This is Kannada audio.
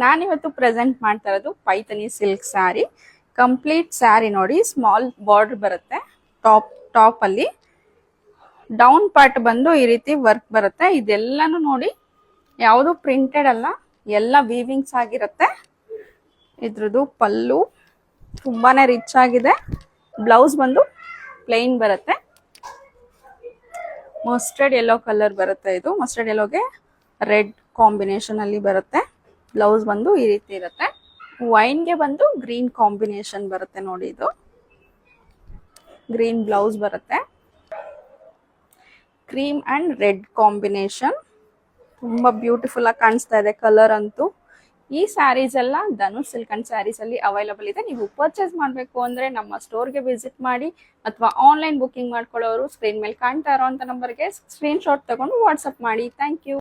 ನಾನಿವತ್ತು ಪ್ರೆಸೆಂಟ್ ಮಾಡ್ತಾ ಇರೋದು ಪೈಥನಿ ಸಿಲ್ಕ್ ಸ್ಯಾರಿ. ಕಂಪ್ಲೀಟ್ ಸ್ಯಾರಿ ನೋಡಿ, ಸ್ಮಾಲ್ ಬಾರ್ಡರ್ ಬರುತ್ತೆ. ಟಾಪ್ ಅಲ್ಲಿ ಡೌನ್ ಪಾರ್ಟ್ ಬಂದು ಈ ರೀತಿ ವರ್ಕ್ ಬರುತ್ತೆ. ಇದೆಲ್ಲಾನು ನೋಡಿ ಯಾವುದು ಪ್ರಿಂಟೆಡ್ ಅಲ್ಲ, ಎಲ್ಲ ವೀವಿಂಗ್ಸ್ ಆಗಿರುತ್ತೆ. ಇದ್ರದ್ದು ಪಲ್ಲು ತುಂಬಾನೇ ರಿಚ್ ಆಗಿದೆ. ಬ್ಲೌಸ್ ಬಂದು ಪ್ಲೈನ್ ಬರುತ್ತೆ. ಮಸ್ಟರ್ಡ್ ಯೆಲ್ಲೋ ಕಲರ್ ಬರುತ್ತೆ. ಇದು ಮಸ್ಟರ್ಡ್ ಯೆಲ್ಲೋಗೆ ರೆಡ್ ಕಾಂಬಿನೇಷನ್ ಅಲ್ಲಿ ಬರುತ್ತೆ. ಬ್ಲೌಸ್ ಬಂದು ಈ ರೀತಿ ಇರುತ್ತೆ. ವೈನ್ಗೆ ಬಂದು ಗ್ರೀನ್ ಕಾಂಬಿನೇಷನ್ ಬರುತ್ತೆ ನೋಡಿ. ಇದು ಗ್ರೀನ್ ಬ್ಲೌಸ್ ಬರುತ್ತೆ. ಕ್ರೀಮ್ ಅಂಡ್ ರೆಡ್ ಕಾಂಬಿನೇಷನ್ ತುಂಬಾ ಬ್ಯೂಟಿಫುಲ್ ಆಗಿ ಕಾಣಿಸ್ತಾ ಇದೆ ಕಲರ್ ಅಂತೂ. ಈ ಸ್ಯಾರೀಸ್ ಎಲ್ಲ ಧನುಷ್ ಸಿಲ್ಕ್ ಅಂಡ್ ಸ್ಯಾರೀಸ್ ಅಲ್ಲಿ ಅವೈಲಬಲ್ ಇದೆ. ನೀವು ಪರ್ಚೇಸ್ ಮಾಡಬೇಕು ಅಂದ್ರೆ ನಮ್ಮ ಸ್ಟೋರ್ಗೆ ವಿಸಿಟ್ ಮಾಡಿ, ಅಥವಾ ಆನ್ಲೈನ್ ಬುಕಿಂಗ್ ಮಾಡ್ಕೊಳ್ಳೋರು ಸ್ಕ್ರೀನ್ ಮೇಲೆ ಕಾಣ್ತಾ ಇರೋಂಥ ನಂಬರ್ಗೆ ಸ್ಕ್ರೀನ್ ಶಾಟ್ ತಗೊಂಡು ವಾಟ್ಸಪ್ ಮಾಡಿ. Thank you.